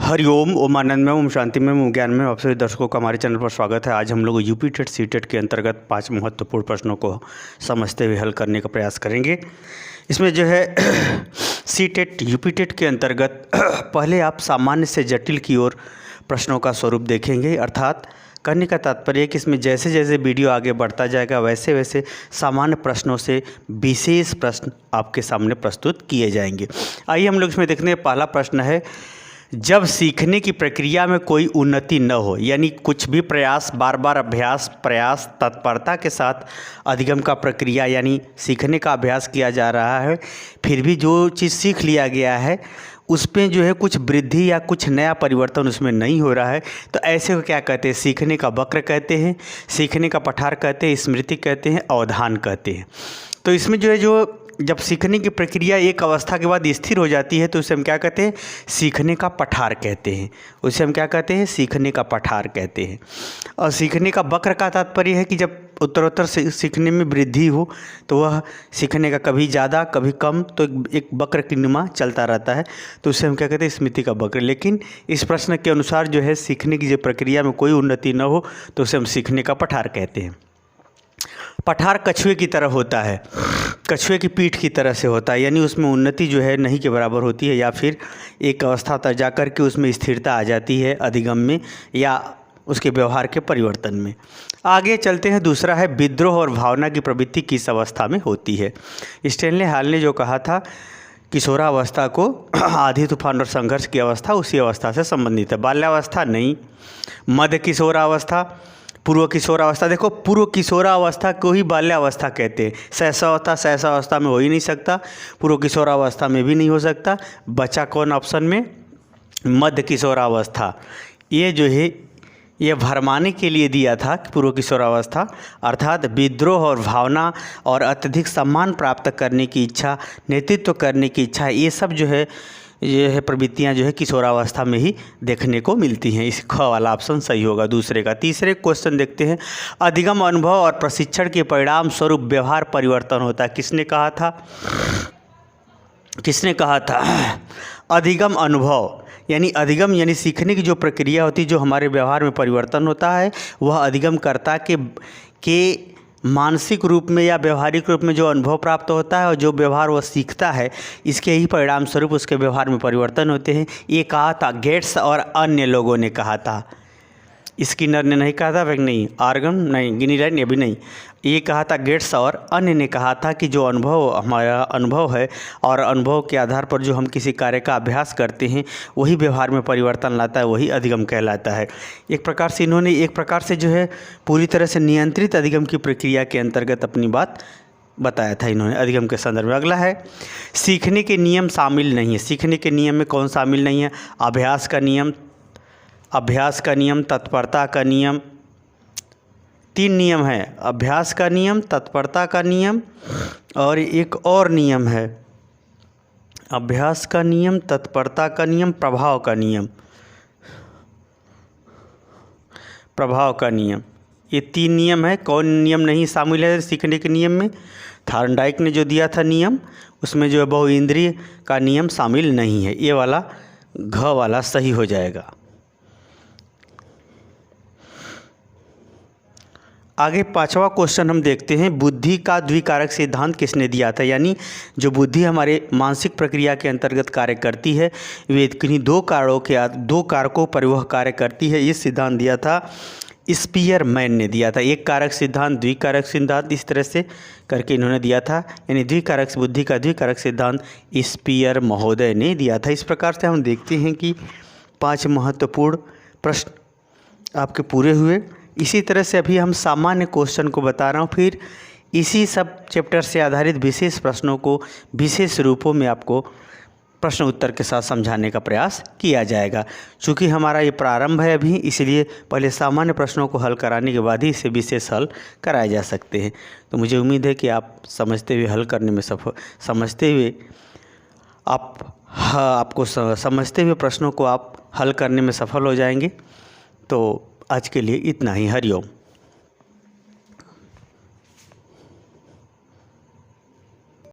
हरिओम, ओम आनंद में, ओम शांति में, ओम ज्ञान में। आप सभी दर्शकों का हमारे चैनल पर स्वागत है। आज हम लोग यूपी टेट सी टेट के अंतर्गत 5 महत्वपूर्ण प्रश्नों को समझते हुए हल करने का प्रयास करेंगे। इसमें जो है सी टेट यूपी टेट के अंतर्गत पहले आप सामान्य से जटिल की ओर प्रश्नों का स्वरूप देखेंगे। अर्थात कहने का तात्पर्य है कि इसमें जैसे जैसे वीडियो आगे बढ़ता जाएगा वैसे वैसे सामान्य प्रश्नों से विशेष प्रश्न आपके सामने प्रस्तुत किए जाएंगे। आइए हम लोग इसमें देखने पहला प्रश्न है, जब सीखने की प्रक्रिया में कोई उन्नति न हो, यानी कुछ भी प्रयास, बार बार अभ्यास, प्रयास, तत्परता के साथ अधिगम का प्रक्रिया यानी सीखने का अभ्यास किया जा रहा है, फिर भी जो चीज़ सीख लिया गया है उस पे जो है कुछ वृद्धि या कुछ नया परिवर्तन उसमें नहीं हो रहा है, तो ऐसे को क्या कहते हैं? सीखने का वक्र कहते हैं, सीखने का पठार कहते हैं, स्मृति कहते हैं, अवधान कहते हैं। तो इसमें जो है जब सीखने की प्रक्रिया एक अवस्था के बाद स्थिर हो जाती है तो उसे हम क्या कहते हैं? सीखने का पठार कहते हैं। उसे हम क्या कहते हैं? सीखने का पठार कहते हैं। और सीखने का वक्र का तात्पर्य है कि जब उत्तरोत्तर सीखने में वृद्धि हो तो वह सीखने का कभी ज़्यादा कभी कम, तो एक वक्र की नुमा चलता रहता है, तो उसे हम क्या कहते हैं? स्मृति का वक्र। लेकिन इस प्रश्न के अनुसार जो है सीखने की जो प्रक्रिया में कोई उन्नति न हो तो उसे हम सीखने का पठार कहते हैं। पठार कछुए की तरह होता है, कछुए की पीठ की तरह से होता है, यानी उसमें उन्नति जो है नहीं के बराबर होती है, या फिर एक अवस्था तक जा कर के उसमें स्थिरता आ जाती है अधिगम में या उसके व्यवहार के परिवर्तन में। आगे चलते हैं। दूसरा है, विद्रोह और भावना की प्रवृत्ति किस अवस्था में होती है? स्टैनले हॉल ने जो कहा था किशोरावस्था को आधी तूफान और संघर्ष की अवस्था उसी अवस्था से संबंधित है। बाल्यावस्था नहीं, मध्य किशोरावस्था, पूर्व किशोरावस्था। देखो, पूर्व किशोरावस्था को ही बाल्यावस्था कहते हैं। सहसावस्था में हो ही नहीं सकता, पूर्व किशोरावस्था में भी नहीं हो सकता। बचा कौन ऑप्शन में? मध्य किशोरावस्था। ये जो है ये भरमाने के लिए दिया था पूर्व किशोरावस्था, अर्थात विद्रोह और भावना और अत्यधिक सम्मान प्राप्त करने की इच्छा, नेतृत्व करने की इच्छा, ये सब जो है ये है प्रवृत्तियाँ जो है किशोरावस्था में ही देखने को मिलती हैं। इस ख वाला ऑप्शन सही होगा दूसरे का। तीसरे क्वेश्चन देखते हैं, अधिगम अनुभव और प्रशिक्षण के परिणाम स्वरूप व्यवहार परिवर्तन होता है। किसने कहा था? किसने कहा था? अधिगम अनुभव यानी अधिगम यानी सीखने की जो प्रक्रिया होती है, जो हमारे व्यवहार में परिवर्तन होता है, वह अधिगमकर्ता के मानसिक रूप में या व्यवहारिक रूप में जो अनुभव प्राप्त होता है और जो व्यवहार वह सीखता है, इसके ही परिणाम स्वरूप उसके व्यवहार में परिवर्तन होते हैं। ये कहा था गेट्स और अन्य लोगों ने कहा था। स्किनर ने नहीं कहा था, नहीं, आर्गन नहीं, गिनीराइट भी नहीं, ये कहा था गेट्स और अन्य ने कहा था कि जो अनुभव हमारा अनुभव है और अनुभव के आधार पर जो हम किसी कार्य का अभ्यास करते हैं वही व्यवहार में परिवर्तन लाता है, वही अधिगम कहलाता है। एक प्रकार से इन्होंने एक प्रकार से जो है पूरी तरह से नियंत्रित अधिगम की प्रक्रिया के अंतर्गत अपनी बात बताया था इन्होंने अधिगम के संदर्भ में। अगला है, सीखने के नियम शामिल नहीं है। सीखने के नियम में कौन शामिल नहीं है? अभ्यास का नियम, तत्परता का नियम। 3 नियम है, अभ्यास का नियम, तत्परता का नियम और एक और नियम है। अभ्यास का नियम, तत्परता का नियम, प्रभाव का नियम। प्रभाव का नियम, ये 3 नियम है। कौन नियम नहीं शामिल है सीखने के नियम में? थॉर्नडाइक ने जो दिया था नियम, उसमें जो है बहुइंद्रिय का नियम शामिल नहीं है। ये वाला घ वाला सही हो जाएगा। आगे 5वां क्वेश्चन हम देखते हैं, बुद्धि का द्विकारक सिद्धांत किसने दिया था? यानी जो बुद्धि हमारे मानसिक प्रक्रिया के अंतर्गत कार्य करती है, वे किन्हीं दो कारकों पर वह कार्य करती है। ये सिद्धांत दिया था स्पीयरमैन ने दिया था। एक कारक सिद्धांत, द्विकारक सिद्धांत, इस तरह से करके इन्होंने दिया था। यानी बुद्धि का द्विकारक सिद्धांत स्पीयर महोदय ने दिया था। इस प्रकार से हम देखते हैं कि 5 महत्वपूर्ण प्रश्न आपके पूरे हुए। इसी तरह से अभी हम सामान्य क्वेश्चन को बता रहा हूँ, फिर इसी सब चैप्टर से आधारित विशेष प्रश्नों को विशेष रूपों में आपको प्रश्न उत्तर के साथ समझाने का प्रयास किया जाएगा। चूँकि हमारा ये प्रारंभ है अभी, इसलिए पहले सामान्य प्रश्नों को हल कराने के बाद ही इसे विशेष हल कराए जा सकते हैं। तो मुझे उम्मीद है कि आप समझते हुए हल करने में आपको समझते हुए प्रश्नों को आप हल करने में सफल हो जाएंगे। तो आज के लिए इतना ही। हरिओम।